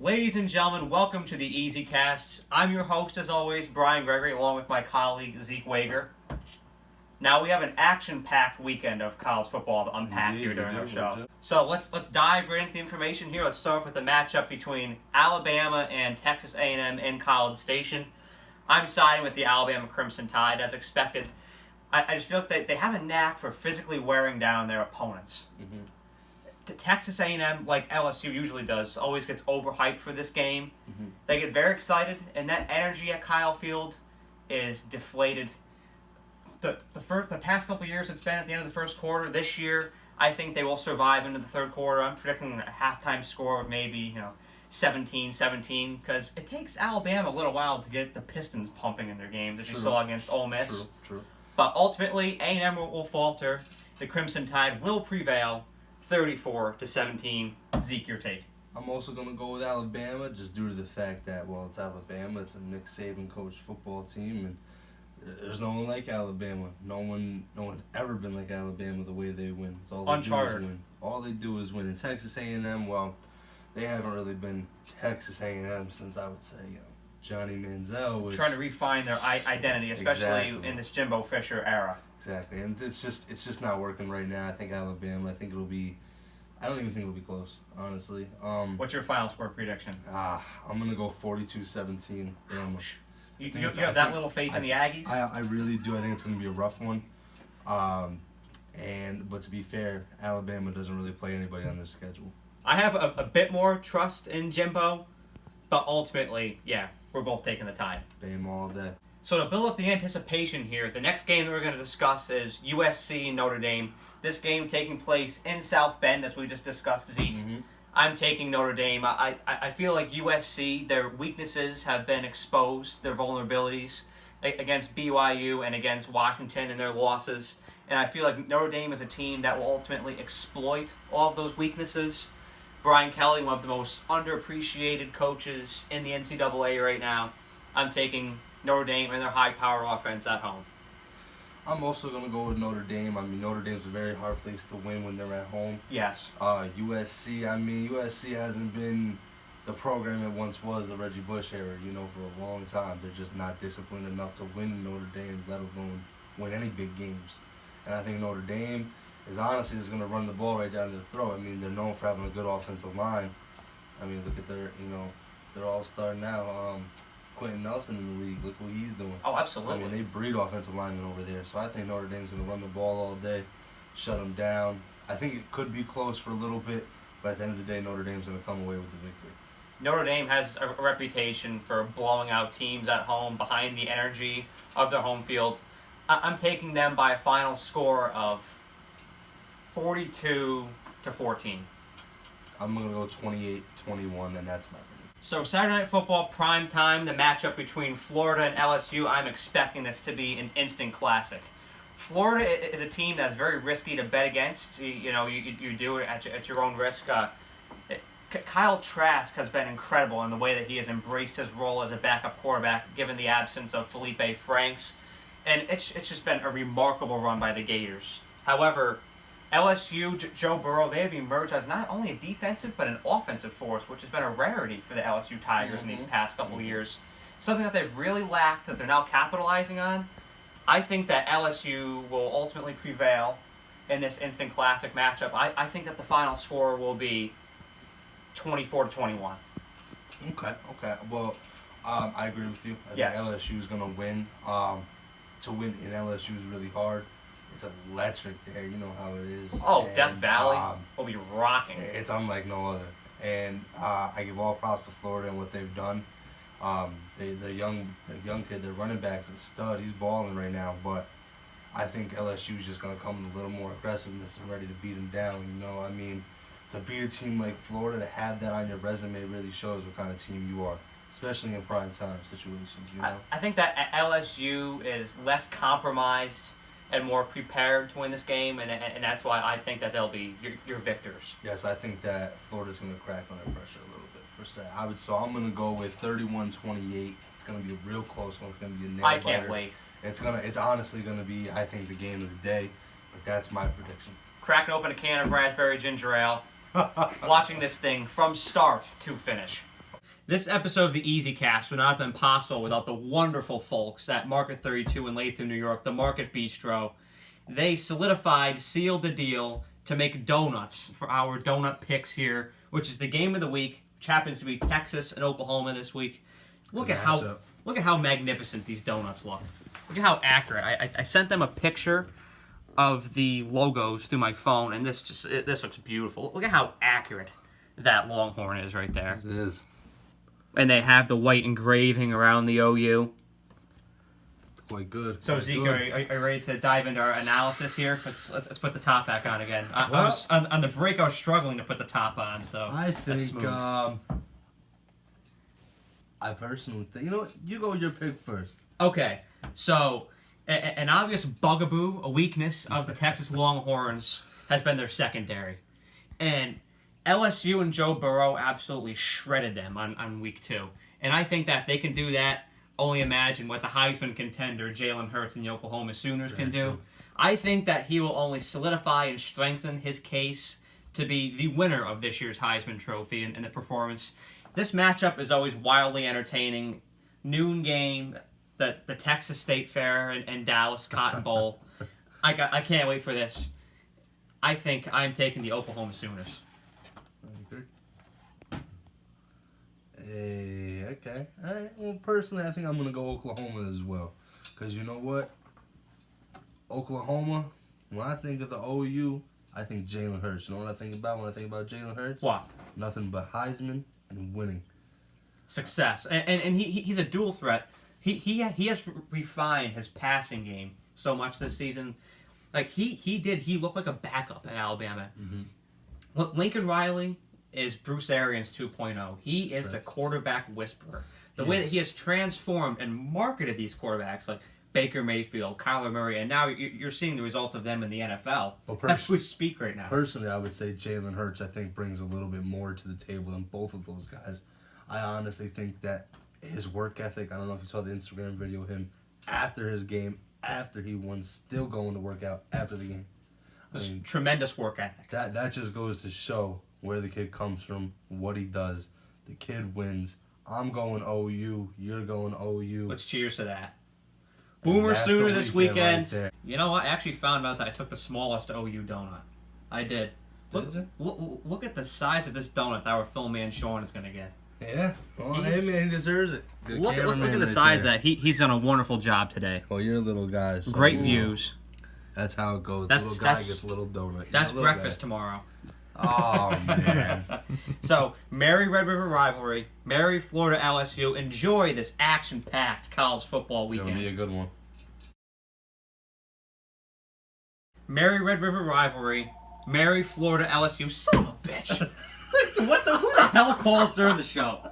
Ladies and gentlemen, welcome to the EasyCast. I'm your host, as always, Brian Gregory, along with my colleague, Zeke Wagar. Now, we have an action-packed weekend of college football to unpack here during our show. So let's dive right into the information here. Let's start with the matchup between Alabama and Texas A&M in College Station. I'm siding with the Alabama Crimson Tide, as expected. I just feel like they have a knack for physically wearing down their opponents. Mm-hmm. Texas A&M, like LSU usually does, always gets overhyped for this game. Mm-hmm. They get very excited, and that energy at Kyle Field is deflated. The past couple of years it's been at the end of the first quarter. This year, I think they will survive into the third quarter. I'm predicting a halftime score of maybe 17-17, because it takes Alabama a little while to get the Pistons pumping in their games, as you saw against Ole Miss. True. But ultimately, A&M will falter. The Crimson Tide will prevail. 34-17. Zeke, your take. I'm also going to go with Alabama just due to the fact that, well, it's Alabama. It's a Nick Saban coached football team, and there's no one like Alabama. No one's ever been like Alabama the way they win. It's all they do is win. All they do is win. And Texas A&M, well, they haven't really been Texas A&M since, I would say, Johnny Manziel was trying to refine their identity, especially in this Jimbo Fisher era. Exactly, and it's just not working right now. I think Alabama. I don't even think it'll be close, honestly. What's your final score prediction? I'm gonna go 42-17. You have that little faith in the Aggies? I really do. I think it's gonna be a rough one. But to be fair, Alabama doesn't really play anybody on their schedule. I have a bit more trust in Jimbo, but ultimately, yeah, we're both taking the Tide. Bame all day. So to build up the anticipation here, the next game that we're going to discuss is USC and Notre Dame. This game taking place in South Bend, as we just discussed, Zeke. Mm-hmm. I'm taking Notre Dame. I feel like USC, their weaknesses have been exposed, their vulnerabilities against BYU and against Washington in their losses. And I feel like Notre Dame is a team that will ultimately exploit all of those weaknesses. Brian Kelly, one of the most underappreciated coaches in the NCAA right now. I'm taking Notre Dame and their high-power offense at home. I'm also going to go with Notre Dame. I mean, Notre Dame's a very hard place to win when they're at home. Yes. USC hasn't been the program it once was, the Reggie Bush era, for a long time. They're just not disciplined enough to win Notre Dame, let alone win any big games. And I think Notre Dame is honestly just going to run the ball right down their throat. I mean, they're known for having a good offensive line. I mean, look at their all-star now. Quentin Nelson in the league. Look what he's doing. Oh, absolutely. I mean, they breed offensive linemen over there. So I think Notre Dame's going to run the ball all day, shut them down. I think it could be close for a little bit, but at the end of the day, Notre Dame's going to come away with the victory. Notre Dame has a reputation for blowing out teams at home behind the energy of their home field. I'm taking them by a final score of 42-14. I'm going to go 28-21, and that's my prediction. So Saturday Night Football prime time, the matchup between Florida and LSU, I'm expecting this to be an instant classic. Florida is a team that's very risky to bet against. You do it at your own risk. Kyle Trask has been incredible in the way that he has embraced his role as a backup quarterback, given the absence of Felipe Franks. And it's just been a remarkable run by the Gators. However, LSU, Joe Burrow, they have emerged as not only a defensive but an offensive force, which has been a rarity for the LSU Tigers in these past couple of years. Something that they've really lacked that they're now capitalizing on. I think that LSU will ultimately prevail in this instant classic matchup. I think that the final score will be 24-21. Okay. Well, I agree with you. I think LSU is going to win. To win in LSU is really hard. It's electric there. You know how it is. Oh, and Death Valley will be rocking. It's unlike no other. And I give all props to Florida and what they've done. Their young kid, their running back's a stud. He's balling right now. But I think LSU is just going to come with a little more aggressiveness and ready to beat him down. I mean, to beat a team like Florida, to have that on your resume really shows what kind of team you are, especially in prime time situations. I think that LSU is less compromised and more prepared to win this game, and that's why I think that they'll be your victors. Yes, I think that Florida's going to crack under pressure a little bit for say. So I'm going to go with 31-28. It's going to be a real close one. It's going to be a nail biter. I can't wait. It's honestly going to be, I think, the game of the day. But that's my prediction. Cracking open a can of raspberry ginger ale, watching this thing from start to finish. This episode of the EasyCast would not have been possible without the wonderful folks at Market 32 in Latham, New York, the Market Bistro. They sealed the deal to make donuts for our donut picks here, which is the game of the week, which happens to be Texas and Oklahoma this week. Look at how magnificent these donuts look. Look at how accurate. I sent them a picture of the logos through my phone, and this looks beautiful. Look at how accurate that Longhorn is right there. It is. And they have the white engraving around the OU. Quite good. So, Zeke, are you ready to dive into our analysis here? Let's put the top back on again. On the break, I was struggling to put the top on, so I think, I personally think, you know what? You go with your pick first. Okay, so an obvious bugaboo, a weakness of the Texas Longhorns has been their secondary. And LSU and Joe Burrow absolutely shredded them on week 2. And I think that if they can do that, only imagine what the Heisman contender Jalen Hurts and the Oklahoma Sooners can do. I think that he will only solidify and strengthen his case to be the winner of this year's Heisman Trophy and the performance. This matchup is always wildly entertaining. Noon game, the Texas State Fair and Dallas Cotton Bowl. I can't wait for this. I think I'm taking the Oklahoma Sooners. Hey, okay. All right. Well, personally, I think I'm going to go Oklahoma as well. Because you know what? Oklahoma, when I think of the OU, I think Jalen Hurts. You know what I think about when I think about Jalen Hurts? What? Nothing but Heisman and winning. Success. And he's a dual threat. He has refined his passing game so much this season. Like, he looked like a backup at Alabama. Mm-hmm. Lincoln Riley is Bruce Arians 2.0. He is the quarterback whisperer. The way that he has transformed and marketed these quarterbacks like Baker Mayfield, Kyler Murray, and now you're seeing the result of them in the NFL as we speak right now. Personally, I would say Jalen Hurts, I think, brings a little bit more to the table than both of those guys. I honestly think that his work ethic, I don't know if you saw the Instagram video of him after his game, after he won, still going to work out after the game. Tremendous work ethic. That just goes to show where the kid comes from, what he does. The kid wins. I'm going OU. You're going OU. Let's cheers to that. Boomer Sooner this weekend. Right, you know what? I actually found out that I took the smallest OU donut. I did. Look at the size of this donut that our film man Sean is going to get. Yeah. Well, hey, man, he deserves it. Look at the size of that. He's done a wonderful job today. Well, you're a little guy. So great views. That's how it goes. Little guy gets a little donut. That's breakfast tomorrow. Oh, man. So, merry Red River Rivalry, merry Florida LSU. Enjoy this action-packed college football weekend. It's going to be a good one. Merry Red River Rivalry, merry Florida LSU. Son of a bitch. Who the hell calls during the show?